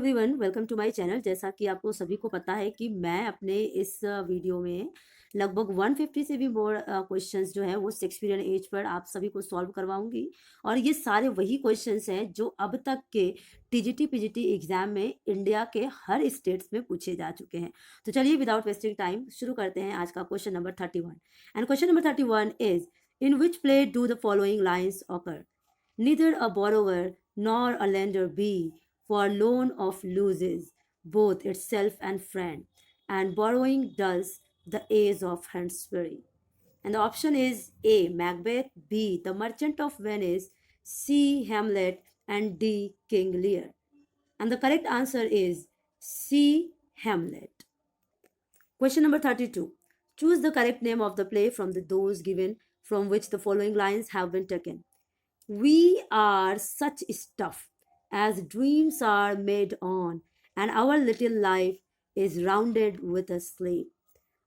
Everyone, welcome to my channel. जैसा कि आपको सभी को पता है कि मैं अपने इस वीडियो में लगभग 150 से भी मोर क्वेश्चंस जो है वो शेक्सपियरियन एज पर आप सभी को सॉल्व करवाऊंगी। और ये सारे वही क्वेश्चंस हैं जो अब तक के टीजीटी पीजीटी एग्जाम में इंडिया के हर स्टेट्स में पूछे जा चुके हैं। तो चलिए विदाउट वेस्टिंग टाइम शुरू करते हैं आज का question number 31। And question number 31 is, in which play do the following lines occur? Neither a borrower nor a lender be, for loan of loses both itself and friend, and borrowing does the Ace of Hansbury. And the option is A. Macbeth, B. The Merchant of Venice, C. Hamlet, and D. King Lear. And the correct answer is C. Hamlet. Question number 32. Choose the correct name of the play from those given from which the following lines have been taken. We are such stuff as dreams are made on, and our little life is rounded with a sleep.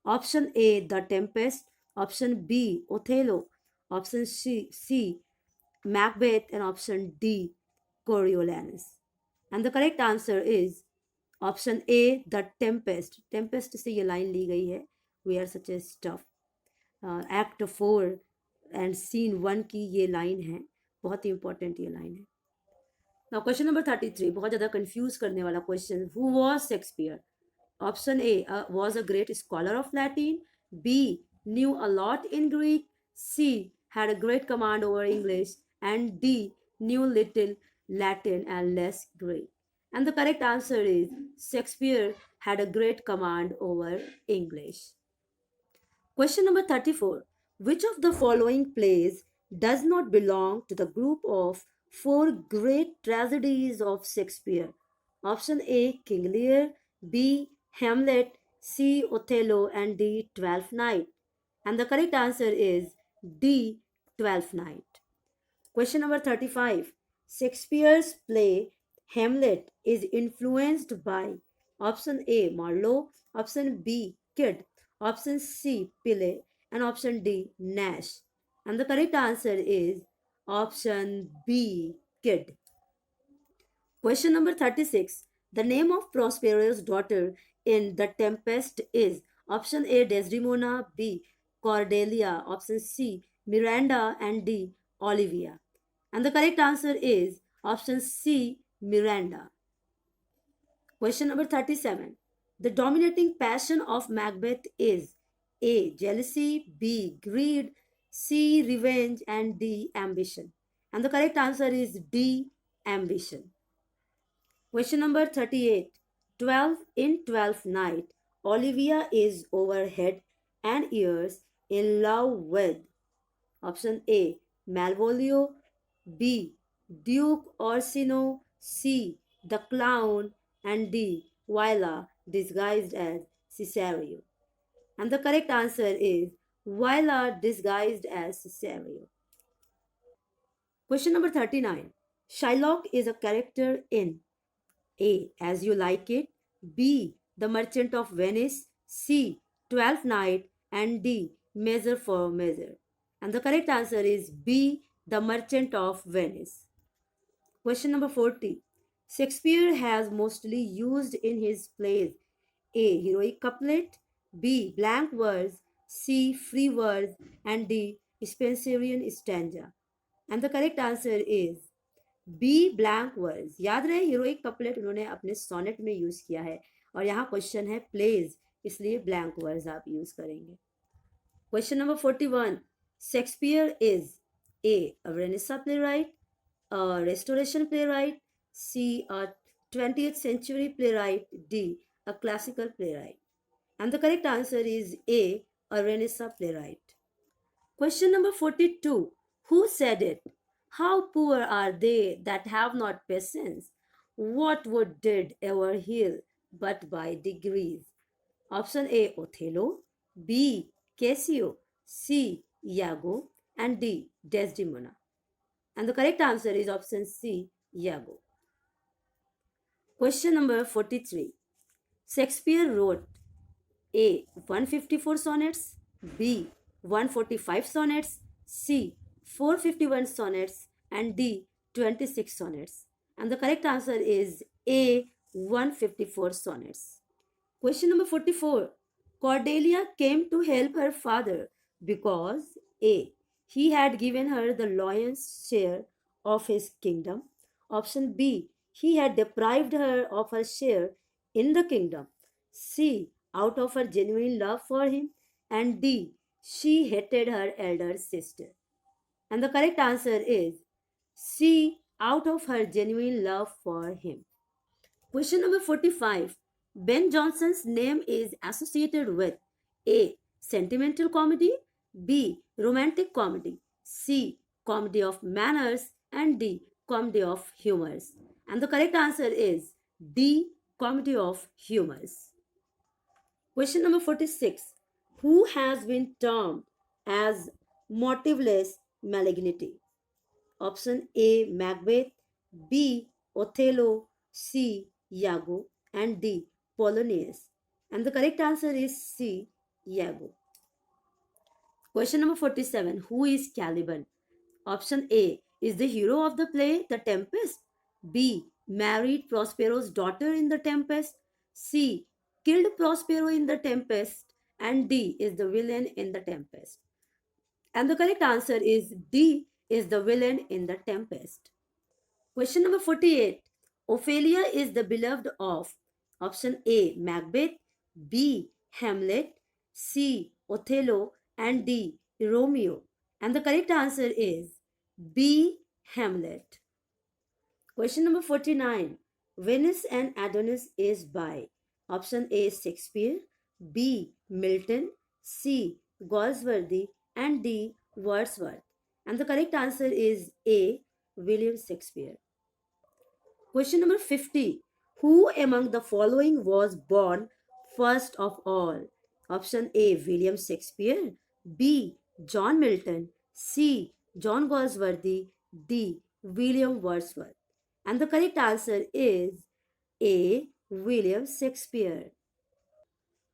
Option A, The Tempest. Option B, Othello. Option C, Macbeth. And option D, Coriolanus. And the correct answer is option A, The Tempest. Tempest से ये line ली गई है, We are such a stuff. Act 4 and scene 1 की ये line है, बहुत ही important ये लाइन है। नाउ क्वेश्चन नंबर 33, बहुत ज़्यादा कंफ्यूज करने वाला question. Who was Shakespeare? Option A, was a great scholar of Latin, B knew a lot in Greek, C had a great command over English, and D knew little Latin and less Greek. And the correct answer is Shakespeare had a great command over English. Question number 34. Which of the following plays does not belong to the group of four great tragedies of Shakespeare? Option A, King Lear, B, Hamlet, C, Othello, and D, Twelfth Night. And the correct answer is D, Twelfth Night. Question number 35. Shakespeare's play Hamlet is influenced by option A, Marlowe, option B, Kidd, option C, Pillay, and option D, Nash. And the correct answer is option B, Kidd. Question number 36. The name of Prospero's daughter in The Tempest is option A, Desdemona, B, Cordelia, option C, Miranda, and D, Olivia. And the correct answer is option C, Miranda. Question number 37. The dominating passion of Macbeth is A, jealousy, B, greed, C, revenge, and D, ambition. And the correct answer is D, ambition. Question number 38. 12 in 12th night, Olivia is over head and ears in love with option A, Malvolio, B, Duke Orsino, C, the clown, and D, Viola disguised as Cesario. And the correct answer is Viola disguised as Cesario. Question number 39. Shylock is a character in A, As You Like It, B, The Merchant of Venice, C, 12th Night, and D, Measure for Measure. And the correct answer is B, The Merchant of Venice. Question number 40. Shakespeare has mostly used in his plays A, heroic couplet, B, blank verse, C, free verse, and D, Spenserian stanza. And the correct answer is B, blank verse. याद रहे, heroic couplet उन्होंने अपने sonnet में use किया है, और यहाँ question है प्लेज, इसलिए ब्लैंक वर्स आप यूज करेंगे. Question number 41. Shakespeare is a, Renaissance play right, restoration playwright, C, a 20th century playwright, D, a classical playwright. And the correct answer is A, Renaissance playwright. Question number 42. Who said it? How poor are they that have not patience? What wood did ever heal but by degrees? Option A, Othello, B, Cassio, C, Iago, and D, Desdemona. And the correct answer is option C, Iago. Question number 43. Shakespeare wrote A, 154 sonnets, B, 145 sonnets, C, 451 sonnets, and D, 26 sonnets. And the correct answer is A, 154 sonnets. Question number 44. Cordelia came to help her father because A. He had given her the lion's share of his kingdom. Option B. He had deprived her of her share in the kingdom. C. Out of her genuine love for him. And D. She hated her elder sister. And the correct answer is C. Out of her genuine love for him. Question number 45. Ben Johnson's name is associated with A. Sentimental comedy, B. Romantic comedy, C. Comedy of manners, and D. Comedy of humors. And the correct answer is D. Comedy of humors. Question number 46. Who has been termed as motiveless malignity? Option A. Macbeth, B. Othello, C. Iago, and D. Polonius. And the correct answer is C. Iago. Question number 47. Who is Caliban? Option A is the hero of the play The Tempest. B. Married Prospero's daughter in The Tempest. C. Killed Prospero in The Tempest. And D is the villain in The Tempest. And the correct answer is D is the villain in The Tempest. Question number 48. Ophelia is the beloved of option A. Macbeth, B. Hamlet, C. Othello, and D. Romeo. And the correct answer is B. Hamlet. Question number 49. Venus and Adonis is by option A. Shakespeare, B. Milton, C. Galsworthy, and D. Wordsworth. And the correct answer is A. William Shakespeare. Question number 50. Who among the following was born first of all? Option A. William Shakespeare, B. John Milton, C. John Galsworthy, D. William Wordsworth. And the correct answer is A. William Shakespeare.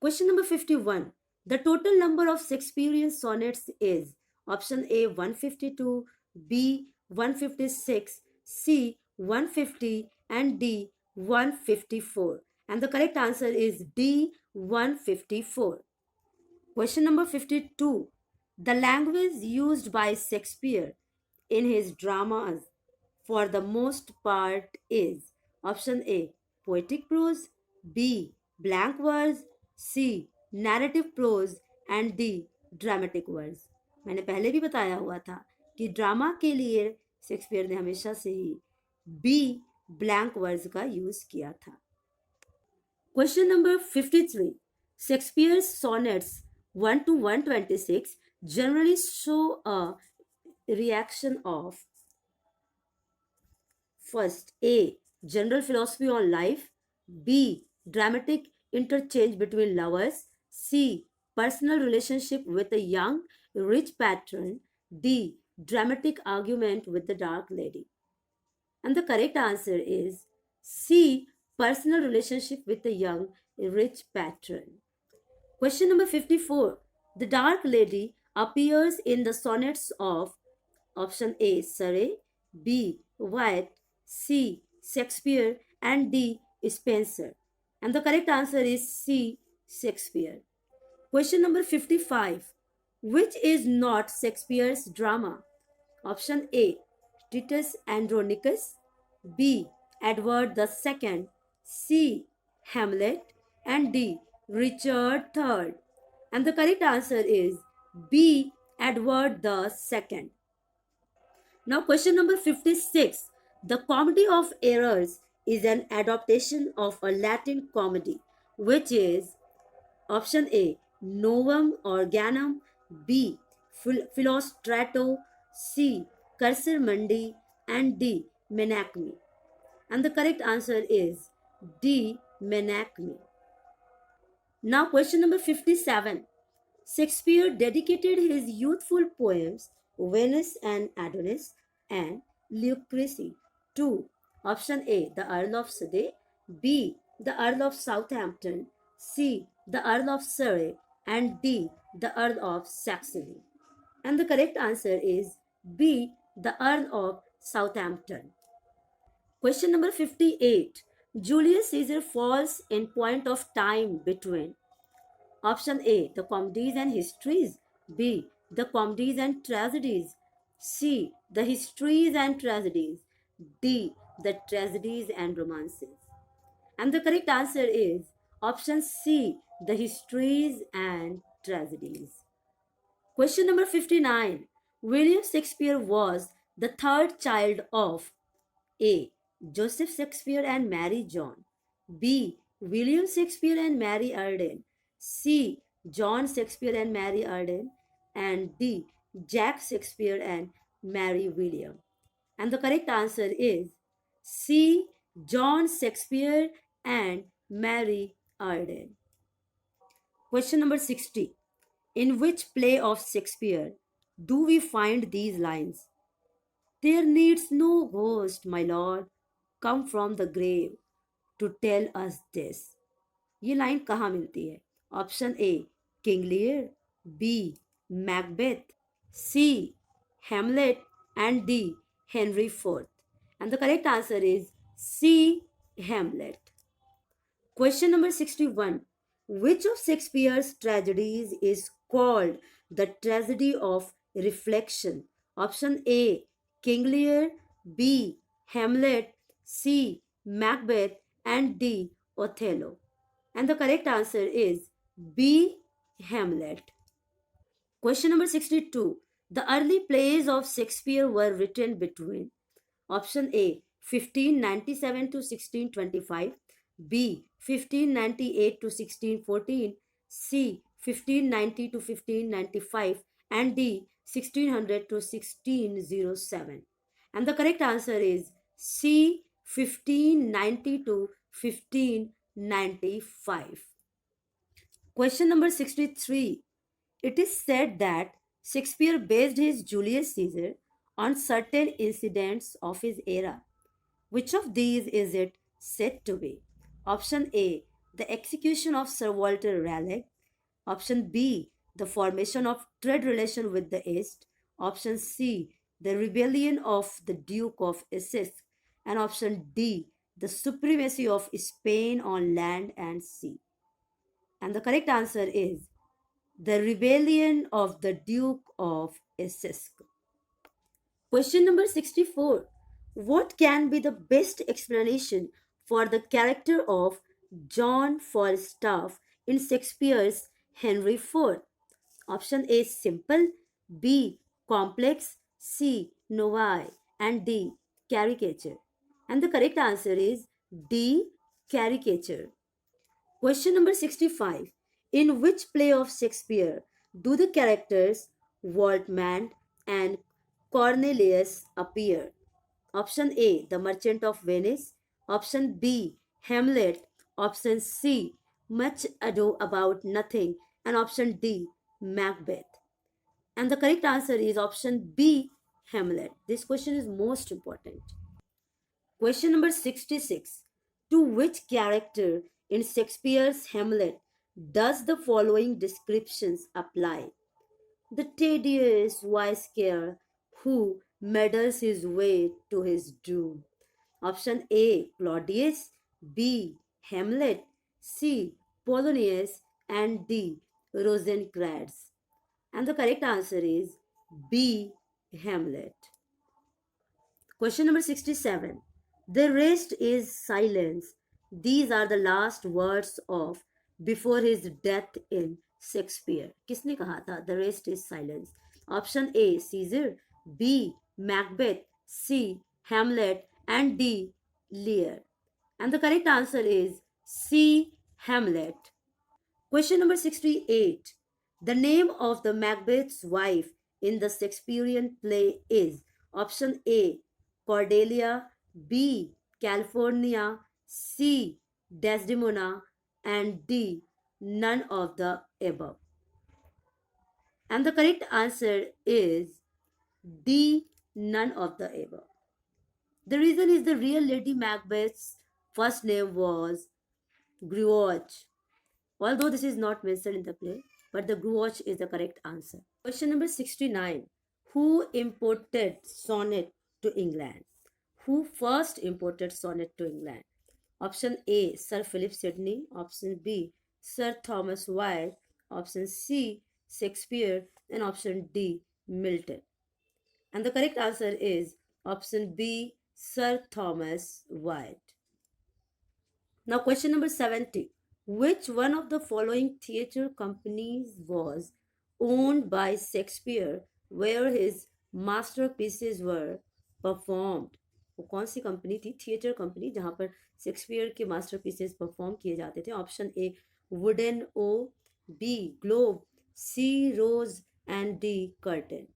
Question number 51. The total number of Shakespearean sonnets is option A 152, B 156, C 150, and D 154. And the correct answer is D 154. Question number 52. The language used by Shakespeare in his dramas for the most part is option A poetic prose, B blank verse, C narrative prose, and D dramatic verse. मैंने पहले भी बताया हुआ था कि drama के लिए Shakespeare ने हमेशा से ही बी ब्लैंक वर्स का यूज किया था. Question number 53. Shakespeare's sonnets 1 to 126 generally show a reaction of first A. General philosophy on life, B. Dramatic interchange between lovers, C. Personal relationship with a young rich patron, D. Dramatic argument with the dark lady. And the correct answer is C. Personal relationship with a young rich patron. Question number 54. The dark lady appears in the sonnets of option A. Surrey, B. Wyatt, C. Shakespeare, and D. Spenser. And the correct answer is C. Shakespeare. Question number 55. Which is not Shakespeare's drama? Option A. Titus Andronicus, B. Edward II, C. Hamlet, and D. Richard III. And the correct answer is B. Edward II. Now, question number 56. The Comedy of Errors is an adaptation of a Latin comedy, which is option A. Novum Organum, B. Philostrato, C. Cursor Mundi, and D. Menacme. And the correct answer is D. Menacme. Now, question number 57. Shakespeare dedicated his youthful poems Venus and Adonis and Lucrece to option A. The Earl of Surrey, B. The Earl of Southampton, C. The Earl of Surrey, and D. The Earl of Saxony. And the correct answer is B. The Earl of Southampton. Question number 58. Julius Caesar falls in point of time between option A, the comedies and histories, B, the comedies and tragedies, C, the histories and tragedies, D, the tragedies and romances. And the correct answer is option C, the histories and tragedies. Question number 59. William Shakespeare was the third child of A. Joseph Shakespeare and Mary John. B. William Shakespeare and Mary Arden. C. John Shakespeare and Mary Arden. And D. Jack Shakespeare and Mary William. And the correct answer is C. John Shakespeare and Mary Arden. Question number 60. In which play of Shakespeare do we find these lines? There needs no ghost, my lord, come from the grave to tell us this. ये line कहाँ मिलती है? Option A King Lear, B Macbeth, C Hamlet and D Henry fourth. And the correct answer is C. Hamlet. Question number 61. Which of Shakespeare's tragedies is called the tragedy of reflection? Option A. King Lear, B. Hamlet, C. Macbeth, and D. Othello. And the correct answer is B. Hamlet. Question number 62. The early plays of Shakespeare were written between option A 1597 to 1625, B 1598 to 1614, C 1590 to 1595, and D 1600 to 1607. And the correct answer is C 1590 to 1595. Question number 63. It is said that Shakespeare based his Julius Caesar on certain incidents of his era. Which of these is it said to be? Option A, the execution of Sir Walter Raleigh. Option B, the formation of trade relation with the East. Option C, the rebellion of the Duke of Essex. And option D, the supremacy of Spain on land and sea. And the correct answer is the rebellion of the Duke of Essex. Question number 64. What can be the best explanation for the character of John Falstaff in Shakespeare's Henry IV? Option A simple, B complex, C noir, and D caricature. And the correct answer is D caricature. Question number 65. In which play of Shakespeare do the characters Waltman and Cornelius appear? Option A, The Merchant of Venice. Option B, Hamlet. Option C, Much Ado About Nothing. And option D, Macbeth. And the correct answer is option B, Hamlet. This question is most important. Question number 66. To which character in Shakespeare's Hamlet does the following descriptions apply? The tedious viceroy who meddles his way to his doom. Option A, Claudius, B, Hamlet, C, Polonius, and D, Rosencrantz. And the correct answer is B, Hamlet. Question number 67. The rest is silence. These are the last words of before his death in Shakespeare. किसने कहा था the rest is silence? Option A Caesar, B Macbeth, C Hamlet, and D Lear. And the correct answer is C Hamlet. Question number 68. The name of the Macbeth's wife in the Shakespearean play is option A Cordelia, B California, C Desdemona, and D none of the above. And the correct answer is D none of the above. The reason is the real Lady Macbeth's first name was Grouch. Although this is not mentioned in the play, but the Grouch is the correct answer. Question number 69. Who imported sonnet to England? Who first imported sonnet to England? Option A sir Philip Sidney, option B sir Thomas Wyatt, option C Shakespeare and option D Milton. And the correct answer is option B, Sir Thomas White. Now, question number 70. Which one of the following theatre companies was owned by Shakespeare where his masterpieces were performed? वो कौन सी company थी, theatre company, जहां पर Shakespeare के masterpieces perform किए जाते थे? Option A wooden O, B Globe, C Rose and D Curtain.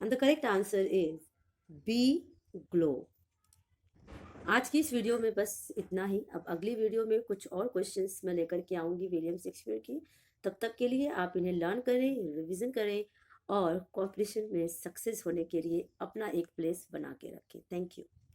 And the correct answer is B, globe. आज की इस वीडियो में बस इतना ही. अब अगली वीडियो में कुछ और क्वेश्चंस मैं लेकर के आऊँगी विलियम शेक्सपियर की. तब तक के लिए आप इन्हें लर्न करें, रिवीजन करें और कॉम्पिटिशन में सक्सेस होने के लिए अपना एक प्लेस बना के रखें. Thank you.